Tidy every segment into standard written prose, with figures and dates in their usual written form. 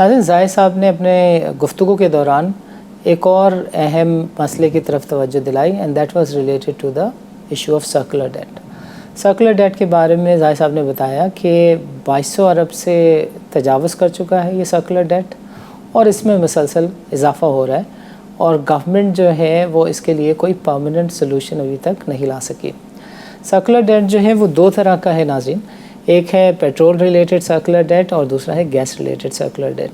ناظرین، زاہد صاحب نے اپنے گفتگو کے دوران ایک اور اہم مسئلے کی طرف توجہ دلائی and that was related to the issue of circular date. Circular date کے بارے میں زاہد صاحب نے بتایا کہ 2200 ارب سے تجاوز کر چکا ہے یہ سرکولر ڈیٹ، اور اس میں مسلسل اضافہ ہو رہا ہے، اور گورنمنٹ جو ہے وہ اس کے لیے کوئی پرماننٹ سلوشن ابھی تک نہیں لا سکی۔ سرکولر ڈیٹ جو ہے وہ دو طرح کا ہے ناظرین، ایک ہے پیٹرول ریلیٹڈ سرکولر ڈیٹ اور دوسرا ہے gas related circular date.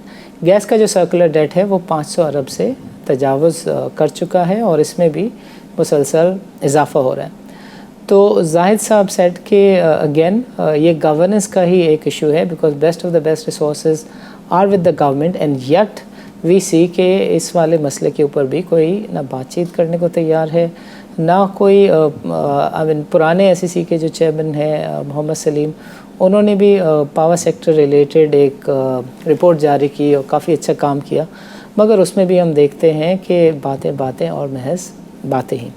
Gas کا جو سرکولر ڈیٹ ہے وہ 500 ارب سے تجاوز کر چکا ہے، اور اس میں بھی مسلسل اضافہ ہو رہا ہے۔ تو زاہد صاحب سیٹ کہ اگین یہ گورننس کا ہی ایک ایشو ہے، because best of the best resources are with the government and yet we see کہ اس والے مسئلے کے اوپر بھی کوئی نہ بات چیت کرنے کو تیار ہے، نہ کوئی پرانے ایس ای سی کے جو چیئرمین ہیں محمد سلیم، انہوں نے بھی پاور سیکٹر ریلیٹڈ ایک رپورٹ جاری کی اور کافی اچھا کام کیا، مگر اس میں بھی ہم دیکھتے ہیں کہ باتیں اور محض باتیں ہی۔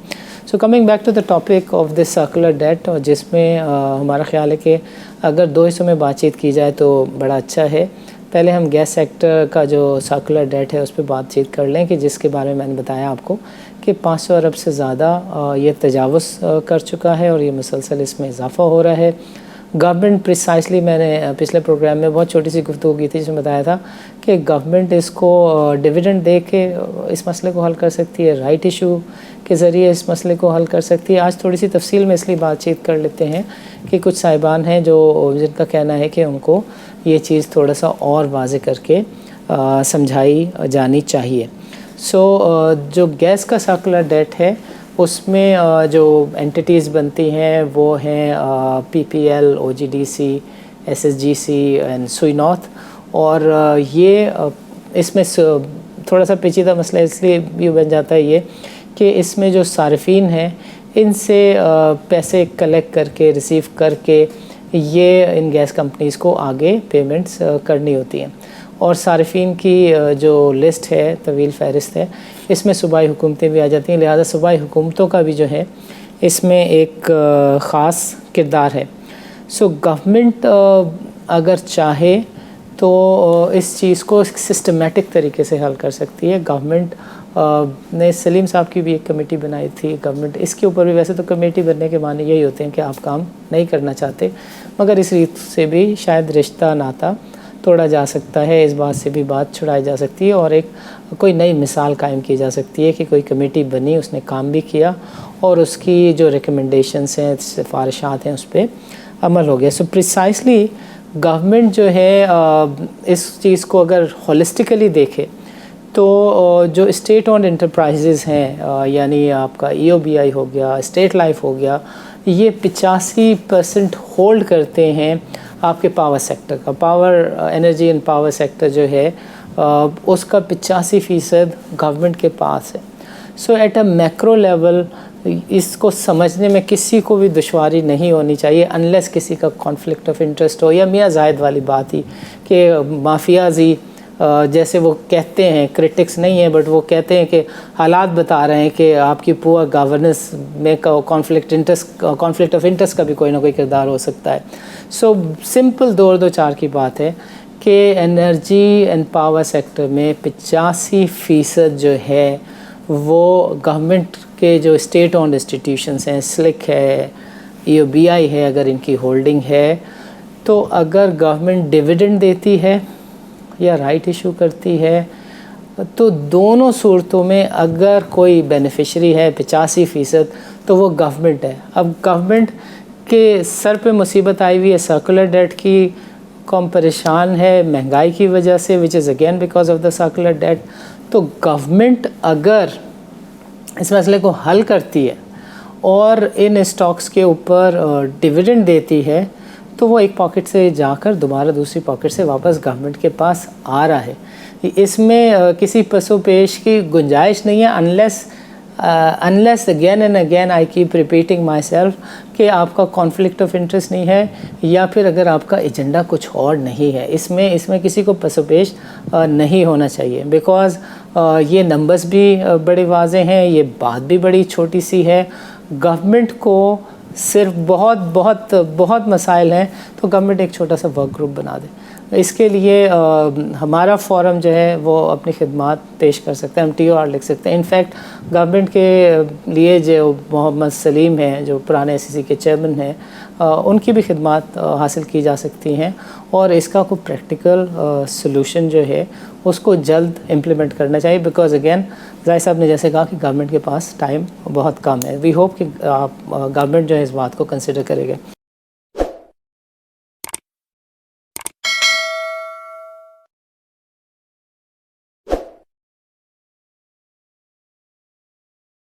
So coming back to the topic of this circular debt, اور جس میں ہمارا خیال ہے کہ اگر دو حصوں میں بات چیت کی جائے تو بڑا اچھا ہے۔ پہلے ہم گیس سیکٹر کا جو سرکولر ڈیٹ ہے اس پہ بات چیت کر لیں، کہ جس کے بارے میں نے بتایا آپ کو کہ 500 ارب سے زیادہ یہ تجاوز کر چکا ہے، اور یہ مسلسل اس میں اضافہ ہو رہا ہے۔ گورنمنٹ پریسائسلی، میں نے پچھلے پروگرام میں بہت چھوٹی سی گفتگو کی تھی جس میں بتایا تھا کہ گورنمنٹ اس کو ڈویڈنڈ دے کے اس مسئلے کو حل کر سکتی ہے، رائٹ ایشو کے ذریعے اس مسئلے کو حل کر سکتی ہے۔ آج تھوڑی سی تفصیل میں اس لیے بات چیت کر لیتے ہیں کہ کچھ صاحبان ہیں جو جن کا کہنا ہے کہ ان کو یہ چیز تھوڑا سا اور واضح کر کے سمجھائی جانی چاہیے۔ سو جو گیس کا سرکولر ڈیٹ ہے اس میں جو انٹیٹیز بنتی ہیں وہ ہیں P P L, O G D C, S S G C and Sui north, اور یہ اس میں تھوڑا سا پیچیدہ مسئلہ اس لیے بھی بن جاتا ہے یہ کہ اس میں جو صارفین ہیں ان سے پیسے کلیکٹ کر کے ریسیو کر کے یہ ان گیس کمپنیز کو آگے پیمنٹس کرنی ہوتی ہیں، اور صارفین کی جو لسٹ ہے طویل فہرست ہے، اس میں صوبائی حکومتیں بھی آ جاتی ہیں، لہٰذا صوبائی حکومتوں کا بھی جو ہے اس میں ایک خاص کردار ہے۔ سو گورنمنٹ اگر چاہے تو اس چیز کو سسٹمیٹک طریقے سے حل کر سکتی ہے۔ گورنمنٹ نے سلیم صاحب کی بھی ایک کمیٹی بنائی تھی، گورنمنٹ اس کے اوپر بھی، ویسے تو کمیٹی بننے کے معنی یہی ہوتے ہیں کہ آپ کام نہیں کرنا چاہتے، مگر اس ریت سے بھی شاید رشتہ ناتا توڑا جا سکتا ہے، اس بات سے بھی بات چھڑائی جا سکتی ہے، اور ایک کوئی نئی مثال قائم کی جا سکتی ہے کہ کوئی کمیٹی بنی، اس نے کام بھی کیا، اور اس کی جو ریکمنڈیشنس ہیں، سفارشات ہیں، اس پہ عمل ہو گیا۔ سو پریسائسلی گورنمنٹ جو ہے اس چیز کو اگر ہولسٹیکلی دیکھے تو جو اسٹیٹ اونڈ انٹرپرائزز ہیں، یعنی آپ کا ای او بی آئی ہو گیا، اسٹیٹ لائف ہو گیا، یہ 85% ہولڈ کرتے ہیں آپ کے پاور سیکٹر کا۔ Power energy and power sector جو ہے اس کا 85% گورنمنٹ کے پاس ہے۔ So at a macro level اس کو سمجھنے میں کسی کو بھی دشواری نہیں ہونی چاہیے، انلیس کسی کا کانفلکٹ آف انٹرسٹ ہو، یا میاں زاہد والی بات ہی کہ مافیازی جیسے وہ کہتے ہیں، کرٹکس نہیں ہیں بٹ وہ کہتے ہیں کہ حالات بتا رہے ہیں کہ آپ کی پور گورننس میں کانفلکٹ آف انٹرسٹ کا بھی کوئی نہ کوئی کردار ہو سکتا ہے۔ سو سمپل دو چار کی بات ہے کہ انرجی اینڈ پاور سیکٹر میں 85% جو ہے وہ گورنمنٹ کے جو اسٹیٹ اونڈ انسٹیٹیوشنس ہیں، سلک ہے، ای او بی آئی ہے، اگر ان کی ہولڈنگ ہے، تو اگر گورنمنٹ ڈویڈنڈ دیتی ہے یا رائٹ ایشو کرتی ہے تو دونوں صورتوں میں اگر کوئی بینیفیشری ہے 85% تو وہ گورنمنٹ ہے۔ اب گورنمنٹ کے سر پہ مصیبت آئی ہوئی ہے سرکولر ڈیٹ کی، قوم پریشان ہے مہنگائی کی وجہ سے، which is again because of the circular debt. تو گورنمنٹ اگر اس مسئلے کو حل کرتی ہے اور ان اسٹاکس کے اوپر ڈویڈنڈ دیتی ہے تو وہ ایک پاکٹ سے جا کر دوبارہ دوسری پاکٹ سے واپس گورنمنٹ کے پاس آ رہا ہے۔ اس میں کسی پس و پیش کی گنجائش نہیں ہے، unless again and again I keep repeating myself کہ آپ کا کانفلکٹ آف انٹرسٹ نہیں ہے، یا پھر اگر آپ کا ایجنڈا کچھ اور نہیں ہے، اس میں کسی کو پس و پیش نہیں ہونا چاہیے، بیکاز یہ نمبرز بھی بڑے واضح ہیں، یہ بات بھی بڑی چھوٹی سی ہے۔ گورنمنٹ کو صرف بہت مسائل ہیں تو گورنمنٹ ایک چھوٹا سا ورک گروپ بنا دے، اس کے لیے ہمارا فورم جو ہے وہ اپنی خدمات پیش کر سکتا ہے، ہم TOR لکھ سکتے ہیں. انفیکٹ گورنمنٹ کے لیے جو محمد سلیم ہیں جو پرانے SEC کے چیئرمین ہیں، ان کی بھی خدمات حاصل کی جا سکتی ہیں، اور اس کا کوئی پریکٹیکل سلوشن جو ہے اس کو جلد امپلیمنٹ کرنا چاہیے. بیکاز اگین زاہد صاحب نے جیسے کہا کہ گورنمنٹ کے پاس ٹائم بہت کم ہے. وی ہوپ کہ گورنمنٹ جو ہے اس بات کو کنسیڈر کرے گا.